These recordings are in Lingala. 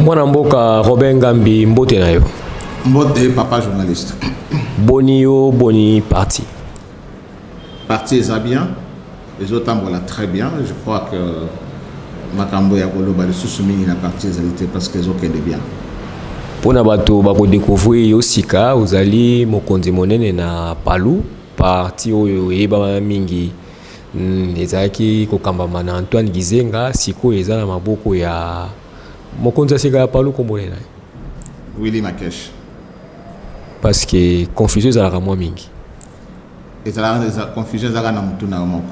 Mwana mboka Robert Ngambi mbote na yo. Mbote papa journaliste. Boni yo, boni parti. Parti est bien. Les autres voilà très bien. Je crois que Makambo ya Koloba de Sousoumini na parti égalité parce qu'ils ont qu'elle est bien. Pona bato bako découvrir yo sika uzali mokonzi monene na Palu parti oyo yeba mingi ezaki kokamba na Antoine Gizenga siko eza na maboko ya mokonzi sika ya Palu kombolena. Willy Makesh. Parce que confusion ezalaka mwa mingi. Ezalaka confusion ezalaka na mutu na moko.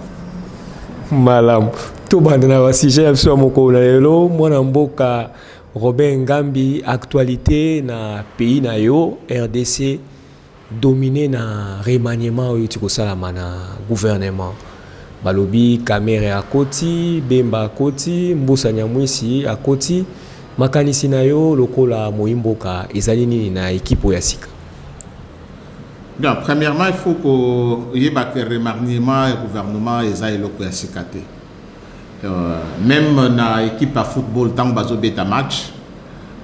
Malam to banda na basije ya biso moko na lelo mwana mboka Robert Ngambi actualité na pays na yo RDC dominé na remaniement oyo tiko salama na gouvernement balobi Kamere akoti Bemba akoti Mbusa Nyamwisi akoti makanisi na yo lokola Moimboka ezali nini na équipe ya sika. Bien, premièrement, il faut qu'il y ait un remaniement du gouvernement et ça, il faut qu'il même dans l'équipe à football, tant que beta match,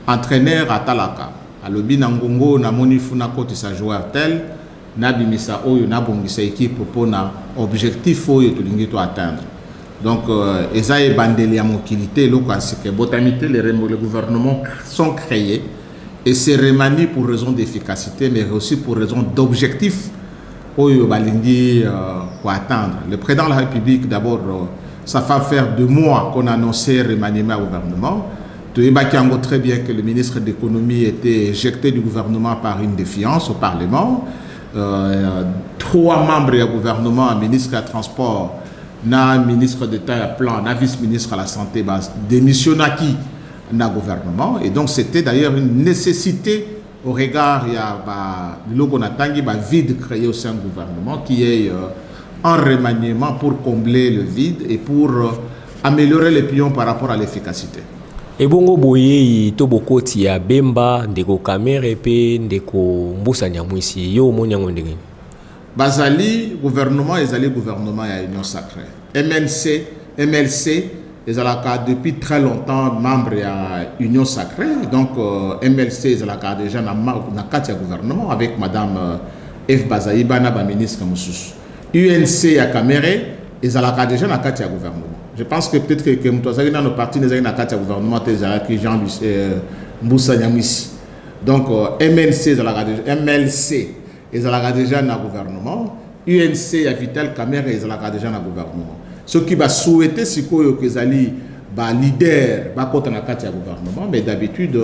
entraîneur à Talaka, à l'obi Nangongo, na Monifuna côté sa joueur tel, na bimisa oyo na bongisa équipe pour na objectif oyo to lingi to atteindre. Donc, ça est bandeli à mobilité, le botamité, les gouvernements sont créés. Et c'est remanié pour raison d'efficacité, mais aussi pour raison d'objectif pour atteindre. Le président de la République, d'abord, ça fait faire 2 mois qu'on a annoncé remaniement au gouvernement. Tu sais très bien que le ministre de l'économie était éjecté du gouvernement par une défiance au Parlement. 3 membres du gouvernement, un ministre des Transports, un ministre d'État à plan, un vice-ministre à la Santé, démissionnent qui dans le gouvernement. Et donc c'était d'ailleurs une nécessité au regard il y a vide créé au sein du gouvernement qui est un remaniement pour combler le vide et pour améliorer les pions par rapport à l'efficacité. Et bongo boye to bokoti ya Bemba ndeko Kamere pe ndeko Mbusa Nyamwisi yo monyango ndenge bazali gouvernement ezali gouvernement ya Union Sacrée MLC depuis très longtemps membre de l'Union Sacrée. Donc, MLC est déjà dans le gouvernement avec Mme F. Bazaïba, la ministre Moussous. UNC à Kamere est déjà dans le gouvernement. Je pense que peut-être que nous avons nos partis dans le gouvernement, qui Jean Mbusa Nyamwisi. Donc, MLC est déjà dans le gouvernement. UNC à Vital Kamere est déjà dans le gouvernement. Ce qui va souhaiter, c'est que les alliés leader contre le gouvernement, mais d'habitude,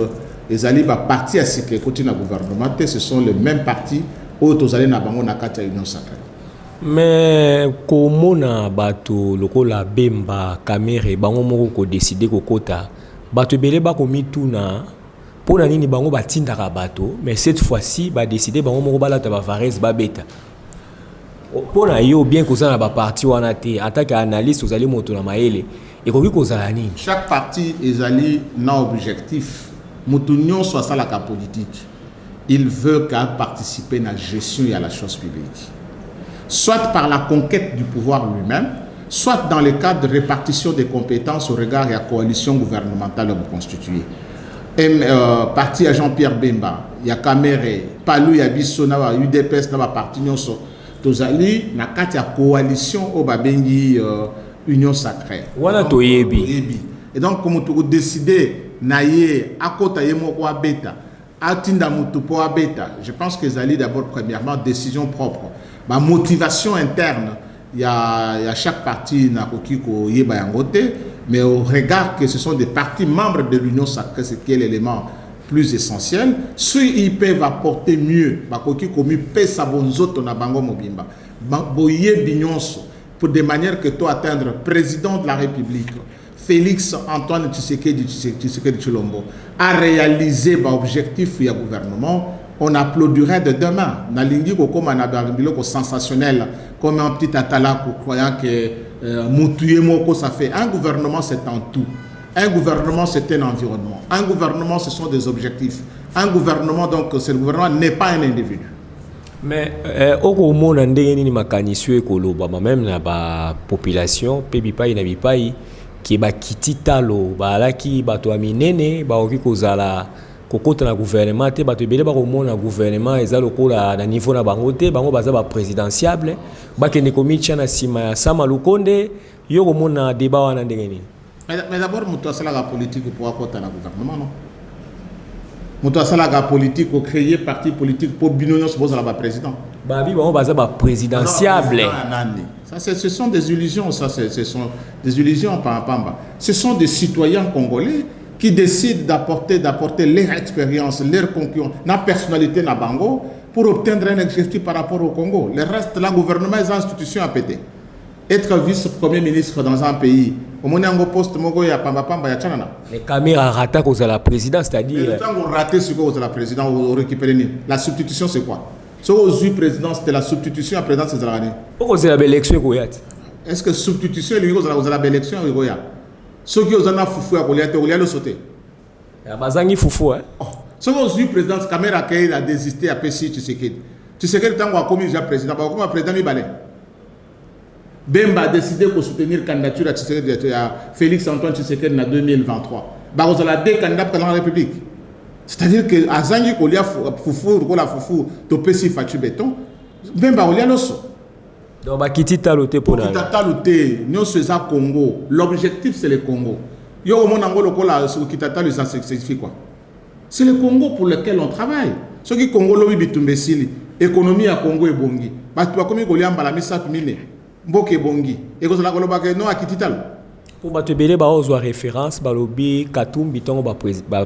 les alliés partis à ce qui est le gouvernement, ce sont les mêmes partis où les alliés n'ont pas l'Union Sacrée. Mais comment na bato lokola Bemba Kamere bango moko ko décider ko kota bato belé ba ko mituna pona nini bango batindaka bato mais cette fois-ci ba décider bango moko balata ba Varese ba beta. Pour yo bien que ça na ba parti wana te en tant qu'analyste vous allez monter na maele et ko kozala nini chaque parti ezali na objectif mutunyo soit ça la politique il veut participer à la gestion et à la chose publique soit par la conquête du pouvoir lui-même soit dans le cadre de répartition des compétences au regard de la coalition gouvernementale constituée parti à Jean-Pierre Bemba il y a Kamere Palu ya Bissona UDPS na parti nyonso tozali na kati ya coalition au babengi Union Sacrée. Wana toyebi. Et donc comme tu décider naie akota yemoko abeta atinda mutu po abeta je pense que zali d'abord premièrement décision propre ma motivation interne il y a chaque parti na kokiko yeba yangote mais au regard que ce sont des partis membres de l'Union Sacrée c'est quel élément plus essentiel, si ils peuvent apporter mieux, pour de manière que toi atteindre président de la République, Félix Antoine Tshisekedi Tshilombo, a réalisé l'objectif du gouvernement, on applaudirait de demain. Nalingi comme un sensationnel, comme un petit atala croyant que Moutouye ça fait un gouvernement c'est en tout. Un gouvernement, c'est un environnement. Un gouvernement, ce sont des objectifs. Un gouvernement, donc, c'est le gouvernement n'est pas un individu. Mais au monde, même la population, qui ba kititalo ba laki bato aminene ba oki kozala kokota na gouvernement te bato ebele ba komona gouvernement eza lokola na niveau na bango te bango baza ba présidentiable ba kende komitia na sima ya Sama Lukonde yo komona débat wana ndenge nini. Mais d'abord muto asala la politique pour akota na gouvernement non. Muto asala la politique pour créer parti politique pour binono suppose la président. Babi bango baza ba présidentiable. Ça, ce sont des illusions, ça, ce sont des illusions, pamba. Ce sont des citoyens congolais qui décident d'apporter leur expérience, leur concurrence, leur personnalité na bango pour obtenir un objectif par rapport au Congo. Le reste, le gouvernement est une institution à péter. Être vice-premier ministre dans un pays, au moment où poste mogo ya pamba ya tchanana. Les caméras ratent cause la présidence, c'est-à-dire. Mais quand on rate ce cause la présidence, on récupère la substitution, c'est quoi? Ce aux président, c'était la substitution à président de l'année. Pourquoi c'est la belle élection? Est-ce que substitution est la belle élection? Ceux qui ont un foufou à Goliath, on le sauter. Il y a bazangi foufou, hein? Ce aux président, caméra qui a désisté à Pessi Tshisekedi. Tshisekedi, tant qu'on a commis déjà président, comme président Mibale. Bemba a décidé de soutenir la candidature à Tshisekedi, à Félix Antoine Tshisekedi en 2023. Vous avez deux candidats pour la République. C'est-à-dire que Azangi Kolia Foufou, Kola Foufou, Topesi Fachu Béton, Bemba Olia Loso. Donc, Bakiti Talote pour la. Bakiti Talote, nous sommes Congo. L'objectif, c'est le Congo. Yo, mon angolo Kola, ce qui t'attend, ça signifie quoi? C'est le Congo pour lequel on travaille. Ce qui Congo, l'obi bitumbesili, économie à Congo et Bongi. Parce que comme Kolia Mbalamisa Tumine, Mboke Bongi. Et que cela Kolobake, non, à Kititalo. Pour bato belé ba ozo référence balobi Katumbi tongo ba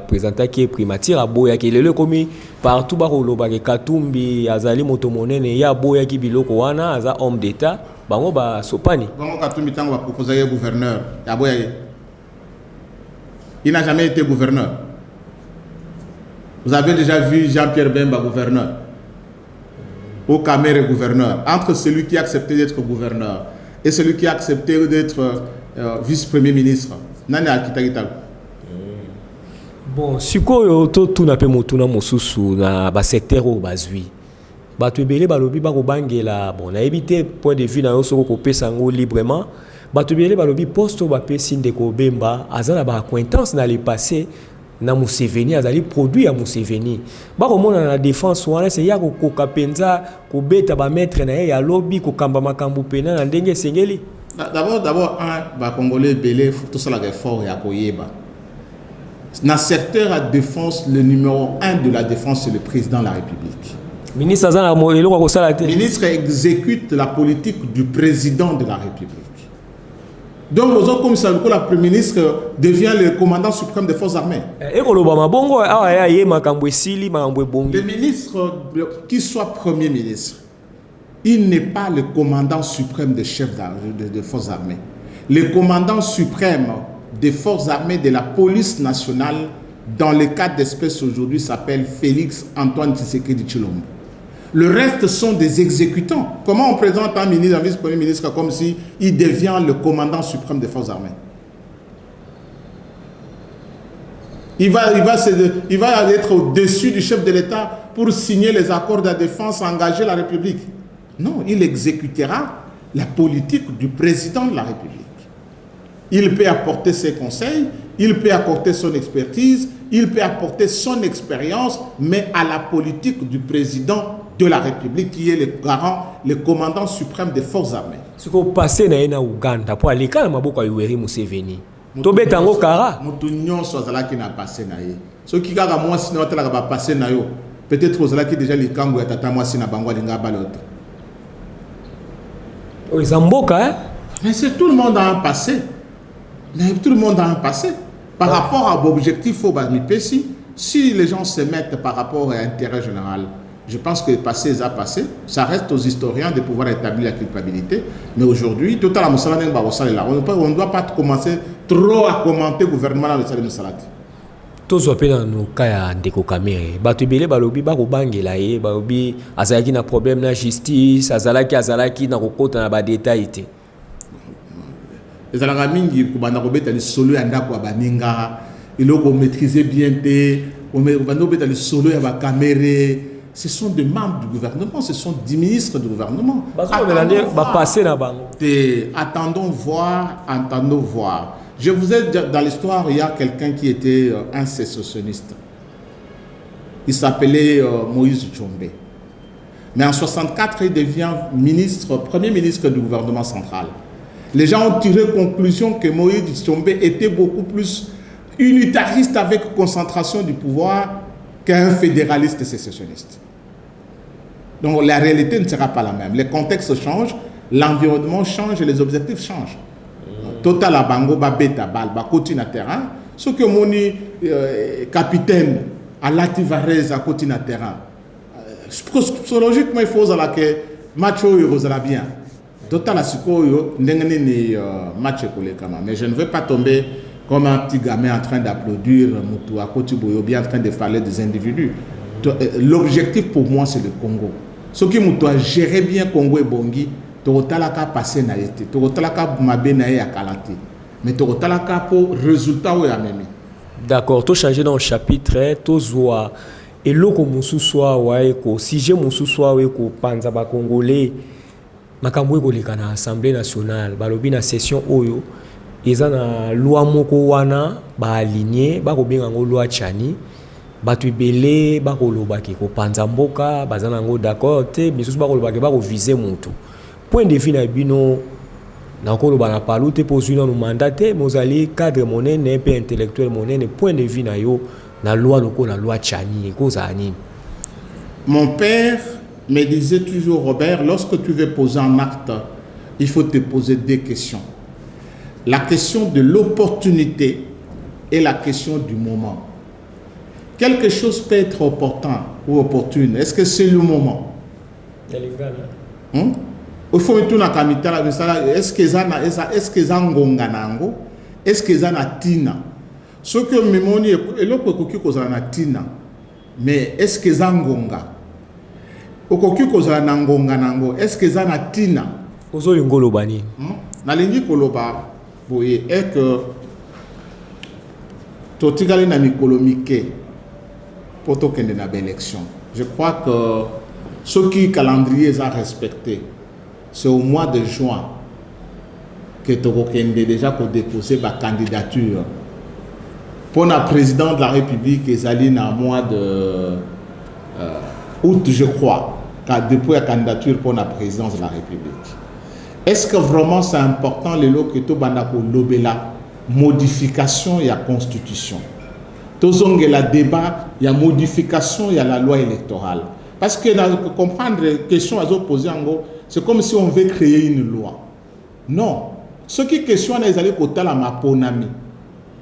présenter qui est primature à boya qui le komi partout ba koloba ke Katumbi azali moto monene ya boya ki biloko wana aza homme d'état bango ba sopani bango Katumbi tongo ba proposer gouverneur ya boya. Il n'a jamais été gouverneur. Vous avez déjà vu Jean-Pierre Bemba gouverneur. Au Cameroun gouverneur. Entre celui qui a accepté d'être gouverneur et celui qui a accepté d'être vice-premier ministre. Nani akita. Bon, sikoyo to tuna pe motuna mosusu na ba secteur o bazwi. Bato ebele balobi ba ko bangela bon na éviter point de vue na yo soko ko pesa ngo librement. Bato ebele balobi poste ba pesi ndeko Bemba azala ba acquaintance na le passé na Museveni azali produit ya Museveni. Ba ko mona na défense wana c'est ya ko kapenza ko beta ba maître na ya lobby ko kamba makambu pena na ndenge sengeli. D'abord, un Congolais belé, tout ça là fort et à Koyeba. Dans le secteur de défense, le numéro 1 de la défense, c'est le président de la République. Le ministre exécute la politique du président de la République. Donc, comme ça, le Premier ministre devient le commandant suprême des forces armées. Le ministre, qu'il soit Premier ministre, il n'est pas le commandant suprême des chefs de forces armées. Le commandant suprême des forces armées de la police nationale, dans le cas d'espèce aujourd'hui, s'appelle Félix Antoine Tshisekedi Tshilombo. Le reste sont des exécutants. Comment on présente un ministre, un vice-premier ministre comme si il devient le commandant suprême des forces armées? Il va être au-dessus du chef de l'État pour signer les accords de défense, engager la République. Non, il exécutera la politique du président de la République. Il peut apporter ses conseils, il peut apporter son expertise, il peut apporter son expérience, mais à la politique du président de la République qui est le garant, le commandant suprême des forces armées. Ce qui est passé dans Ouganda pour aller quand Maboko Yoweri Museveni. Tobe tango kara. Mutunyon soit là qui n'a passé na ye. Ce qui gaga moi sinon tala va passer na yo. Peut-être aux là qui déjà les kango ya tata moi sina bangwa linga balote. Oui, Zamboka, hein? Mais c'est tout le monde a un passé. Mais tout le monde a un passé. Par rapport à l'objectif au Bamipesi, si les gens se mettent par rapport à l'intérêt général, je pense que le passé est passé. Ça reste aux historiens de pouvoir établir la culpabilité. Mais aujourd'hui, tout à la on ne doit pas commencer trop à commenter le gouvernement dans le Salim Salati. Tous les dans nos cas de Kokamere, Batubele balobi bako bangela ye, balobi azalaki na problème na justice, azalaki na kokota na ba détail té. Les alamingi ko banda ko betali solo ya ndako ya baninga, iloko maîtriser bien té, on banda betali solo ya ba caméra. Ce sont des membres du gouvernement, ce sont des ministres du gouvernement. Attendons voir. Je vous ai dit, dans l'histoire, il y a quelqu'un qui était un sécessionniste. Il s'appelait Moïse Tshombe. Mais en 1964, il devient premier ministre du gouvernement central. Les gens ont tiré conclusion que Moïse Tshombe était beaucoup plus unitariste avec concentration du pouvoir qu'un fédéraliste sécessionniste. Donc la réalité ne sera pas la même. Les contextes changent, l'environnement change et les objectifs changent. Total Abango, Babeta, Balba, continue à terrain. Ce que mon capitaine à Lativarez à continue à terrain. Psychologiquement, il faut que match est bien. Total match mais je ne veux pas tomber comme un petit gamin en train d'applaudir Moutou à côté bien en train de parler des individus. L'objectif pour moi, c'est le Congo. Ce qui Moutou a géré bien Congo et Bongi, Torotalaka passé na été, Torotalaka mabé na ya kalate, mais Torotalaka pour résultat ou ya memi. D'accord, tout changer dans le chapitre, tout zoa. Et là, comme soit ouais, si j'ai mon sous-soit ouais, ko panza ba congolais, makambo ko leka na assemblée nationale, balobi na session oyo, eza na loi moko wana ba aligné, ba ko benga ngo loi Tchani, ba tu belé, ba ko loba ki ko panza mboka, bazana ngo d'accord te, biso ba ko loba ki ba ko viser mutu. Point de vue na bino na ko loba na palu te posu na no mandaté, mozali cadre monene pe intellectuel monene, point de vue na yo la loi loko la loi Tchani cause. Mon père me disait toujours, Robert, lorsque tu veux poser un acte, il faut te poser deux questions. La question de l'opportunité et la question du moment. Quelque chose peut être opportun ou opportune. Est-ce que c'est le moment? Il faut mettre na kamita est-ce que ça ngonga nango? Est-ce que ça na tina? Ce que memoni et l'autre koki kozala na tina, mais est-ce que ça ngonga? Okoki kozala na ngonga nango, est-ce que ça na tina? Ozo ngolo bani. Na lingi koloba boye est que totikali na mikolo mike pour tokende na élection. Je crois que ce qui calendrier est respecté, c'est au mois de juin que tokende déjà pour déposer ma candidature. Pour le président de la République, Ezali na mois de août, je crois, depuis la candidature pour la présidence de la République. Est-ce que vraiment c'est important les lots que tout bandako lobela modification et la constitution? Tozong la débat, il y a modification, il y a la loi électorale. Parce que dans comprendre les questions à opposer en gros, c'est comme si on veut créer une loi. Non. Ce qui questionne les alliés côté la maponami.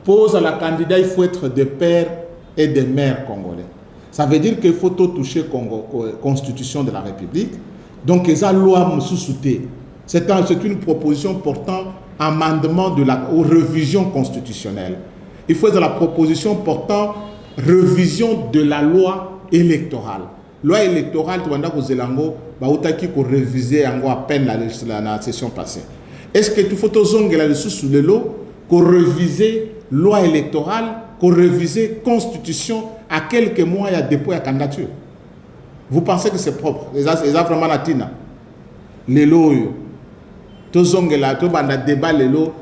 Pose à la candidat, il faut être des pères et des mères congolais. Ça veut dire qu'il faut tout toucher la constitution de la République. Donc, les loi c'est une proposition portant amendement de la révision constitutionnelle. Il faut la proposition portant révision de la loi électorale. Loi électorale, tu vas Zelango, qui ko réviser à peine la session passée. Est-ce que tu faut que la sous le lot qu'on réviser loi électorale, qu'on réviser constitution à quelques mois il y a dépôt la candidature? Vous pensez que c'est propre? Les vraiment latina. Les lots, tous ont un débat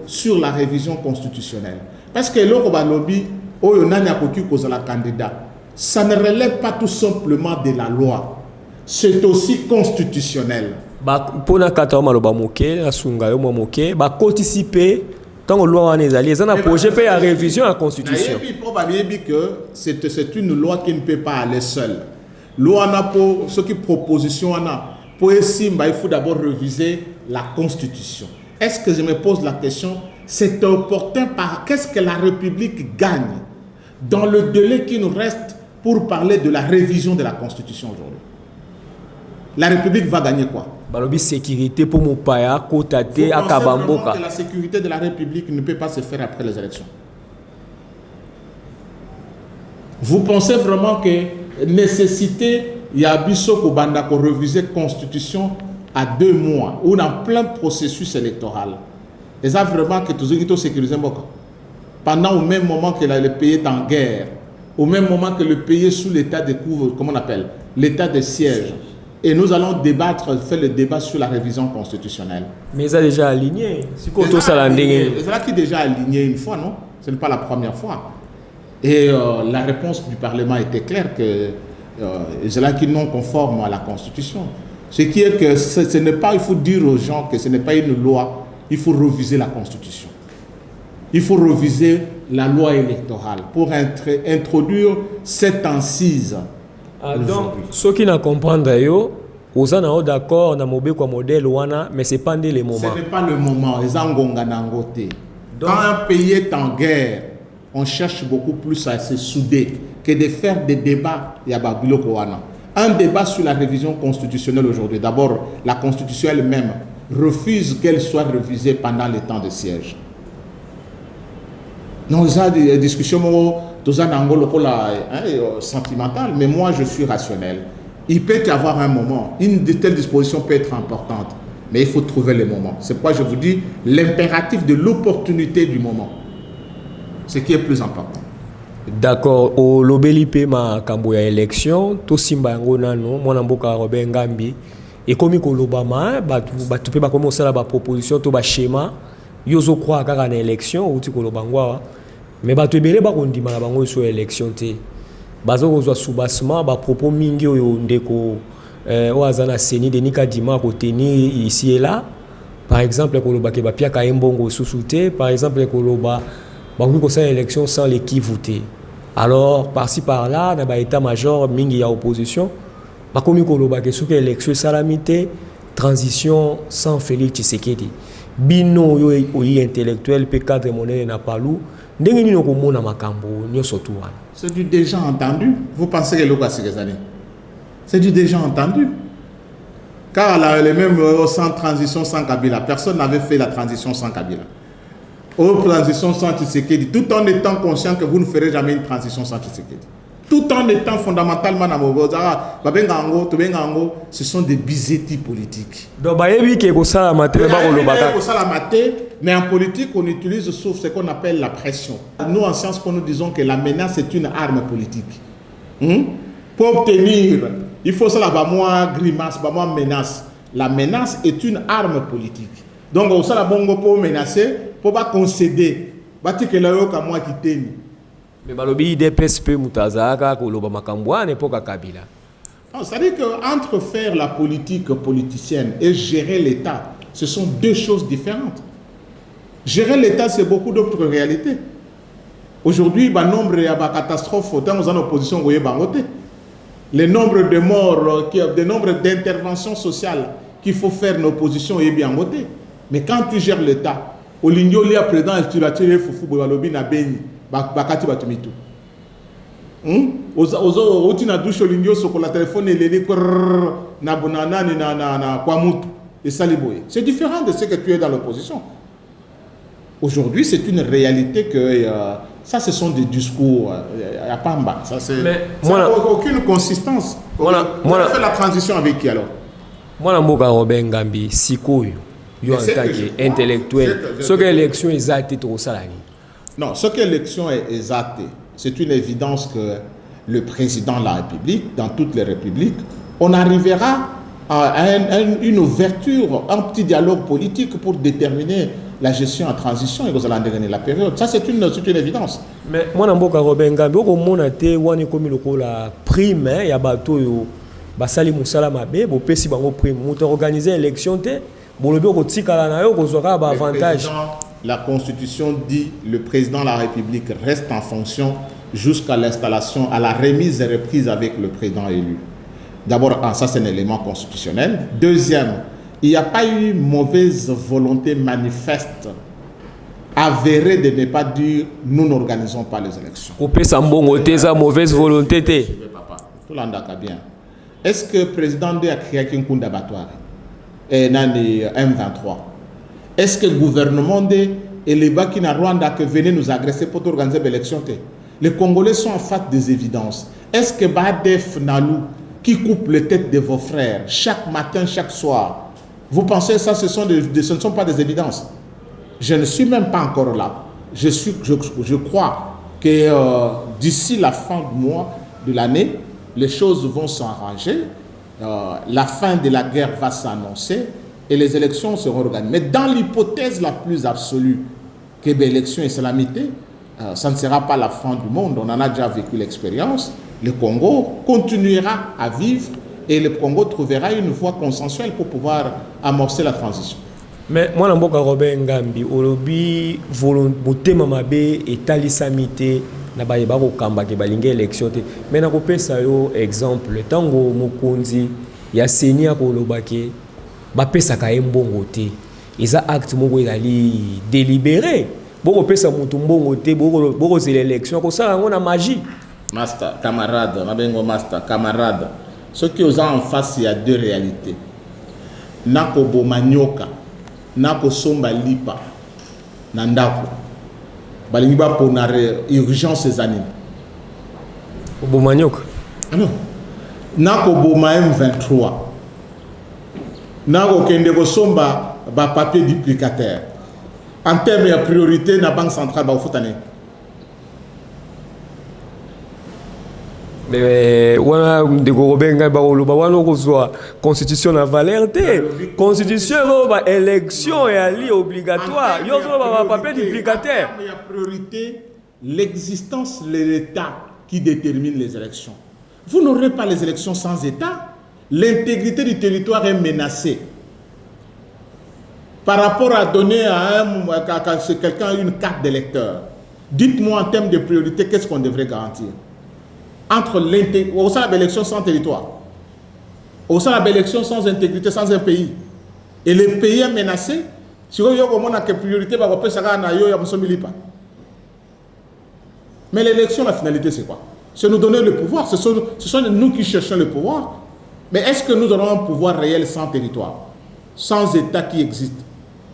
sur la révision constitutionnelle. Parce que l'eau lobby, la candidat, ça ne relève pas tout simplement de la loi. C'est aussi constitutionnel. Pour la participer tant loi ils ont un projet pour la révision de la constitution. C'est une loi qui ne peut pas aller seule. Loi n'a pour ce qui proposition pour essayer, il faut d'abord réviser la constitution. Est-ce que je me pose la question, c'est opportun par qu'est-ce que la République gagne dans le délai qui nous reste pour parler de la révision de la constitution aujourd'hui? La République va gagner quoi? Balobi sécurité pour mon paya, Kotate, Akabamboka. La sécurité de la République ne peut pas se faire après les élections. Vous pensez vraiment que nécessité, il y a Bissot Kobanda pour réviser la constitution à 2 mois, ou dans plein processus électoral? Et ça vraiment que tout le sécurisé pendant au même moment que le pays est en guerre, au même moment que le pays est sous l'état de couvre, comment on appelle, l'état de siège. Et nous allons débattre, faire le débat sur la révision constitutionnelle. Mais ils ont déjà aligné. C'est là qui est déjà aligné une fois, non? Ce n'est pas la première fois. Et la réponse du Parlement était claire que c'est là qui non conforme à la Constitution. Ce qui est que ce n'est pas, il faut dire aux gens que ce n'est pas une loi, il faut reviser la Constitution. Il faut reviser la loi électorale pour introduire cette incise. Donc, ceux qui ne comprennent pas, vous êtes d'accord, on a un modèle, mais ce n'est pas le moment. Ce n'est pas le moment. Quand un pays est en guerre, on cherche beaucoup plus à se souder que de faire des débats. Un débat sur la révision constitutionnelle aujourd'hui. D'abord, la Constitution elle-même refuse qu'elle soit révisée pendant le temps de siège. Non, il y a des discussions sentimentales, mais moi je suis rationnel. Il peut y avoir un moment, une de telles dispositions peut être importante, mais il faut trouver le moment. C'est pourquoi je vous dis l'impératif de l'opportunité du moment. Ce qui est plus important. D'accord. Au lobelipe ma kambo ya élection, to simba yango nano, mwana mboka Robert Ngambi, et comme ko lobama, tu peux pas commencer la proposition to ba schéma, yozo croire kaka na élection ou ti ko lobangwa. Mais ba to ebele ba kondima na bango sur élection te. Bazo kozwa soubassement ba propos mingi oyo ndeko oazana seni de nika dima ko tenir ici et là. Par exemple ko loba ke ba pia ka embongo sousouté, par exemple ko loba on peut faire l'élection sans les qui voter. Alors, par-ci par-là, dans l'état-major, il y a opposition. Comme il y a l'élection salamité, transition sans Félix Tshisekedi. Bino yoyi intellectuel, P4 monnaie n'a pas lou. C'est du déjà entendu. Vous pensez que c'est du déjà entendu. Car les mêmes sans transition sans Kabila, personne n'avait fait la transition sans Kabila. Aux transitions sans Tshisekedi, tout en étant conscient que vous ne ferez jamais une transition sans Tshisekedi. Tout en étant fondamentalement ce sont des bisetis politiques. Mais en politique, on utilise sauf ce qu'on appelle la pression. Nous, en sciences, nous disons que la menace est une arme politique. Pour obtenir, il faut ça là-bas, grimace, menace. La menace est une arme politique. Donc, on ça là-bas, pour menacer, pour pas concéder. Que là, moi qui t'aime. Mais balobi DPSP mutazaka ko loba makambwa n'epoka Kabila. C'est-à-dire qu'entre faire la politique politicienne et gérer l'État, ce sont deux choses différentes. Gérer l'État, c'est beaucoup d'autres réalités. Aujourd'hui, le nombre de catastrophes, autant nous en opposition, le nombre de morts, le nombre d'interventions sociales qu'il faut faire en opposition est bien noté. Mais quand tu gères l'État, au ligno li président tu la tire fufu balobi na beni bakati batumitu. Ozo na douche au ligno sur la téléphone et les na bonana ni na kwa mutu et saliboye. C'est différent de ce que tu es dans l'opposition. Aujourd'hui, c'est une réalité que ça ce sont des discours à pamba, ça c'est aucune consistance. On fait la transition avec qui alors? Moi na mboka Robert Ngambi sikoyo. Yo en tant qu'intellectuel, ce que l'élection est exacte au salarié. Non, ce que l'élection est exacte, c'est une évidence que le président de la République, dans toutes les républiques, on arrivera à une ouverture, un petit dialogue politique pour déterminer la gestion en transition et vous allez en la période. Ça, c'est une évidence. Mais moi, je suis Robert Ngambi, je suis la prime, il y a bateau, basali musala mabe, bo pesi bango prime, muto organiser élection te. La Constitution dit que le président de la République reste en fonction jusqu'à l'installation, à la remise et reprise avec le président élu. D'abord, ça c'est un élément constitutionnel. Deuxième, il n'y a pas eu mauvaise volonté manifeste, avérée de ne pas dire nous n'organisons pas les élections. Mauvaise volonté. Tout le monde bien. Est-ce que le président a créé un coup d'abattoir? Et nani M23. Est-ce que le gouvernement et les Bakina Rwanda qui venaient nous agresser pour organiser l'élection? Les Congolais sont en face des évidences. Est-ce que Badef Nalou qui coupe les têtes de vos frères chaque matin, chaque soir, vous pensez que ça ce ne sont pas des évidences? Je ne suis même pas encore là. Je crois que d'ici la fin du mois de l'année, les choses vont s'arranger. la fin de la guerre va s'annoncer et les élections seront organisées. Mais dans l'hypothèse la plus absolue que l'élection islamique, ça ne sera pas la fin du monde. On en a déjà vécu l'expérience. Le Congo continuera à vivre et le Congo trouvera une voie consensuelle pour pouvoir amorcer la transition. Mais moi, je suis Robert Ngambi, olobi volonté mamabe et talisamité na ba yeba ko kamba ke balinga élection te. Mais na ko pesa yo exemple tango mokonzi ya senia ko lobake ba pesa ka mbongo te. Eza acte moko ezali délibéré. Boko pesa mutu mbongo te boko c'est l'élection ko sala ngona magie. Master, camarade, mabengo master, camarade. Ce qui aux en face, il y a deux réalités. Nako bomanyoka, nako somba lipa, nandako. Balingi ba ponare urgence ces années. Bomanyoka. Ah non. Nako boma M23. Nako kende ko somba ba papier duplicataire. En termes de priorité, la Banque centrale ba ofutane. Wana de Robenga baoloba wana kozwa constitution na valeur te constitution ba élection et ali obligatoire yo zo ba papier duplicataire. Il y a priorité l'existence de l'État qui détermine les élections. Vous n'aurez pas les élections sans État. L'intégrité du territoire est menacée. Par rapport à donner à quelqu'un une carte d'électeur, dites-moi en termes de priorité qu'est-ce qu'on devrait garantir entre l'élection sans territoire, l'élection sans intégrité, sans un pays, et le pays est menacé, si vous avez priorité, mais l'élection, la finalité, c'est quoi? C'est nous donner le pouvoir, ce sont nous qui cherchons le pouvoir, mais est-ce que nous aurons un pouvoir réel sans territoire, sans État qui existe?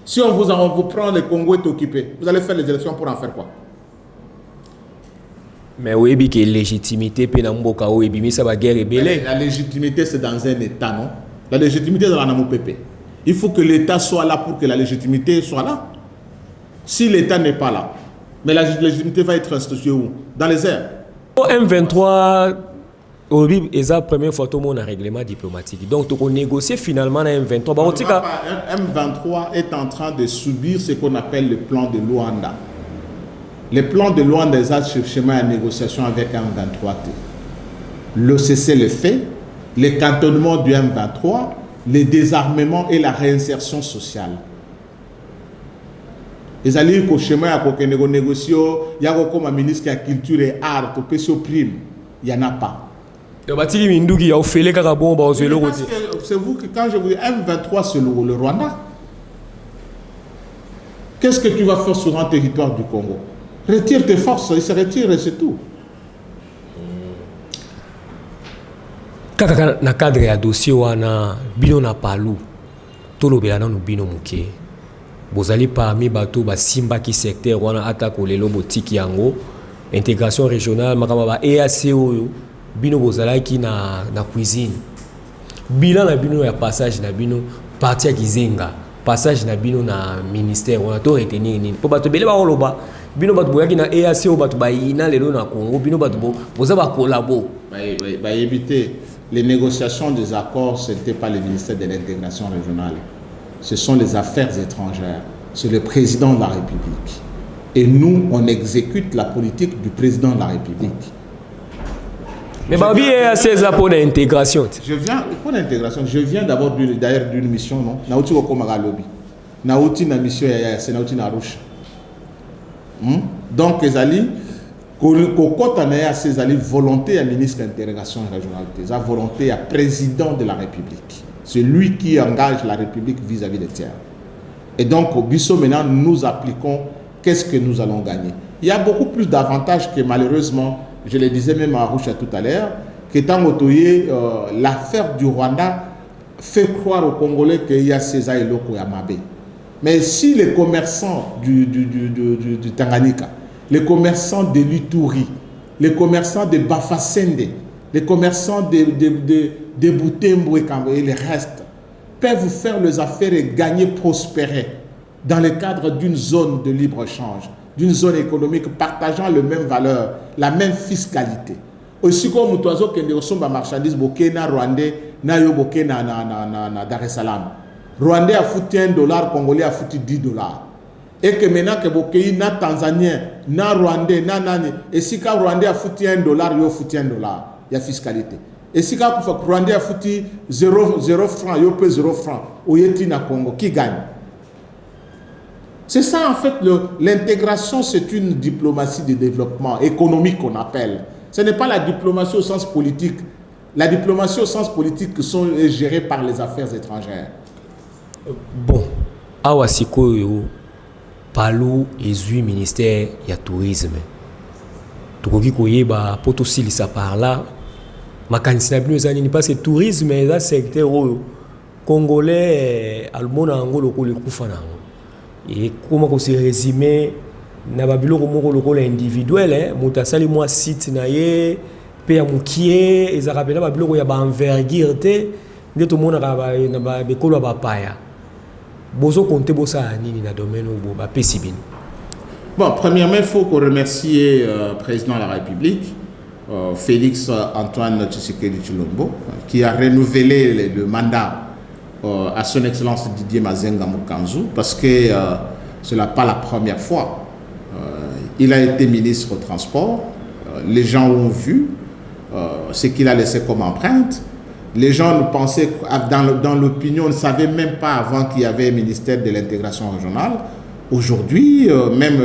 Si on vous prend, le Congo est occupé, vous allez faire les élections pour en faire quoi? Mais oui, que légitimité, la légitimité, c'est dans un État, non? La légitimité, c'est dans l'AMOPP. Il faut que l'État soit là pour que la légitimité soit là. Si l'État n'est pas là, mais la légitimité va être instituée où? Dans les airs. M23, c'est la première fois que tu as un règlement diplomatique. Donc, tu as négocié finalement un M23. M23 est en train de subir ce qu'on appelle le plan de Luanda. Les plans de Luanda des chemin à négociation avec M23. Le cessez-le-feu, le cantonnement du M23, le désarmement et la réinsertion sociale. Les alliés au chemin à négocier, il y a comme un ministre de la culture et art, au PSO prime, il n'y en a pas. C'est vous que quand je vous dis M23 c'est le Rwanda, qu'est-ce que tu vas faire sur un territoire du Congo? Retire tes forces, ils se retirent et c'est tout. Dans le cadre de dossier, bino na palu, tolo belana no bino muke. Bozali parmi bateau ba simba qui secteur wana attaque le lobo tiki yango, intégration régionale makaba ba EAC oyo, bino bozala ki na cuisine. Bilan na bino ya passage na bino parti ya Kizenga, passage na bino na ministère wana to retenir nini. Po bato bele ba oloba bino bato boyaki na EAC o bato bayina lelo na Congo bino bato boza ba collabo ba éviter les négociations des accords, ce n'était pas le ministère de l'intégration régionale, ce sont les affaires étrangères, c'est le président de la République et nous on exécute la politique du président de la République. Mais babi EAC ça pour l'intégration. Je viens pour l'intégration, je viens d'abord d'une mission non nauti ko komaka lobby nauti na mission ya c'est nauti na Arusha. Donc, Ezali, quand on a ces volonté à ministre de l'intégration régionale, sa volonté à président de la République. C'est lui qui engage la République vis-à-vis des tiers. Et donc, au Bissau, maintenant, nous appliquons qu'est-ce que nous allons gagner. Il y a beaucoup plus d'avantages que malheureusement, je le disais même à Arusha tout à l'heure, qu'étant autoyé, l'affaire du Rwanda fait croire aux Congolais qu'il y a César et Loko Yamabe. Mais si les commerçants du Tanganyika, les commerçants de l'Ituri, les commerçants de Bafasende, les commerçants de Butembo et les restes peuvent faire leurs affaires et gagner, prospérer dans le cadre d'une zone de libre-échange, d'une zone économique partageant les mêmes valeurs, la même fiscalité. Aussi comme nous avons des marchandises au Kenya, Rwandais, na yoboke na Dar es Salaam. Rwandais a foutu $1, Congolais a foutu $10. Et que maintenant que boke na Tanzanien, na Rwandais, na nani, et si ka Rwandais a foutu $1, yo foutu $1, il y a fiscalité. Et si ka Rwandais a foutu 0 francs, yo peut 0 francs, au yeti na Congo, qui gagne? C'est ça en fait, l'intégration, c'est une diplomatie de développement économique qu'on appelle. Ce n'est pas la diplomatie au sens politique. La diplomatie au sens politique est gérée par les affaires étrangères. Bon, awa sikoyo palu ezui ministère ya tourisme. Tukoki koyeba poto silisa par là. Makanisi na bino ezani pas c'est tourisme mais ça secteur congolais almona ngolo ko le kufa nango. Et comment on se résumer na babilo ko lokola individuel muta sali moi site na ye pe ya mukie ezakapela babilo ya ba envergure te ndeto mona na ba bekolo ba paya bozo compter bosa nini na domaine où ba pesibini. Bon, premièrement, il faut qu'on remercie le président de la République, Félix Antoine Tshisekedi Tshilombo, qui a renouvelé le mandat à son excellence Didier Mazenga Mokanzu, parce que ce n'est pas la première fois. Il a été ministre au transport, les gens ont vu ce qu'il a laissé comme empreinte. Les gens pensaient, dans l'opinion, ne savaient même pas avant qu'il y avait un ministère de l'intégration régionale. Aujourd'hui, même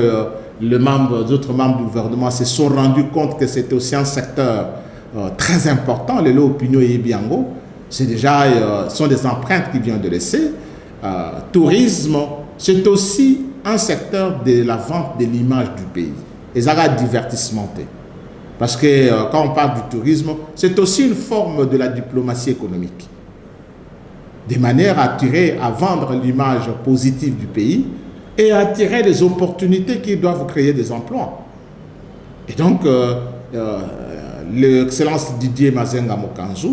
d'autres membres du gouvernement se sont rendus compte que c'était aussi un secteur très important, l'opinion et Biango. C'est déjà, sont des empreintes qu'il vient de laisser. Tourisme, c'est aussi un secteur de la vente de l'image du pays. Et ça va divertissementer. Parce que quand on parle du tourisme, c'est aussi une forme de la diplomatie économique. De manière à attirer, à vendre l'image positive du pays et à attirer des opportunités qui doivent créer des emplois. Et donc, l'excellence Didier Mazenga Mokanzu,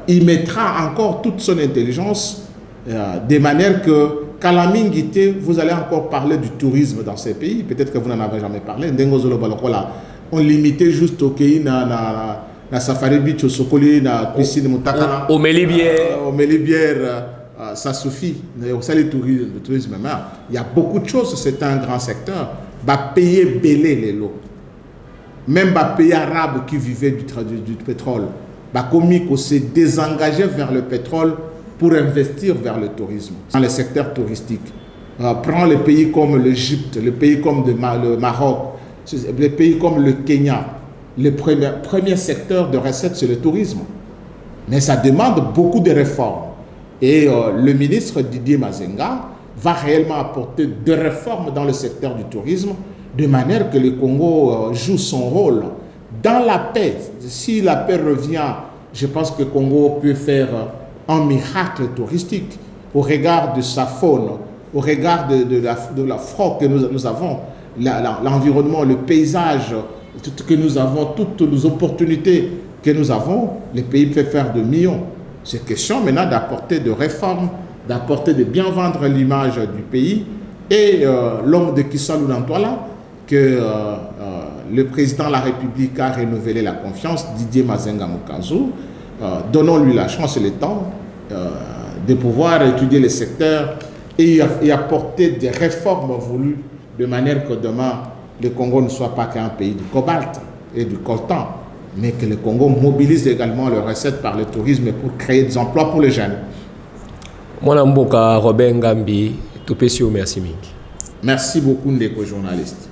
il mettra encore toute son intelligence de manière que, qu'à la Mingité, vous allez encore parler du tourisme dans ces pays. Peut-être que vous n'en avez jamais parlé. On limitait juste au pays na Safari Beach, au Sokoli, na piscine Moutakana. Au Mélibière. Au Mélibière, ça suffit. Le tourisme, il y a beaucoup de choses. C'est un grand secteur. Va payer belé les lots. Même les pays arabes qui vivaient du pétrole. Komiko s'est désengagé vers le pétrole pour investir vers le tourisme, dans le secteur touristique. Prends les pays comme l'Égypte, les pays comme le Maroc, les pays comme le Kenya. Le premier secteur de recettes, c'est le tourisme. Mais ça demande beaucoup de réformes. Et le ministre Didier Mazenga va réellement apporter des réformes dans le secteur du tourisme, de manière que le Congo joue son rôle dans la paix. Si la paix revient, je pense que le Congo peut faire un miracle touristique au regard de sa faune, au regard de la flore que nous avons, l'environnement, le paysage que nous avons, toutes les opportunités que nous avons. Le pays peut faire de millions. C'est question maintenant d'apporter des réformes, d'apporter de bien vendre l'image du pays. Et l'homme de Kissalu Nantwala, que le président de la République a renouvelé la confiance, Didier Mazenga Mokanzu, donnons-lui la chance et le temps de pouvoir étudier les secteurs et apporter des réformes voulues de manière que demain, le Congo ne soit pas qu'un pays du cobalt et du coltan, mais que le Congo mobilise également les recettes par le tourisme pour créer des emplois pour les jeunes. Moi, Mboka Robert Ngambi, merci. Merci beaucoup, Ndeko journaliste.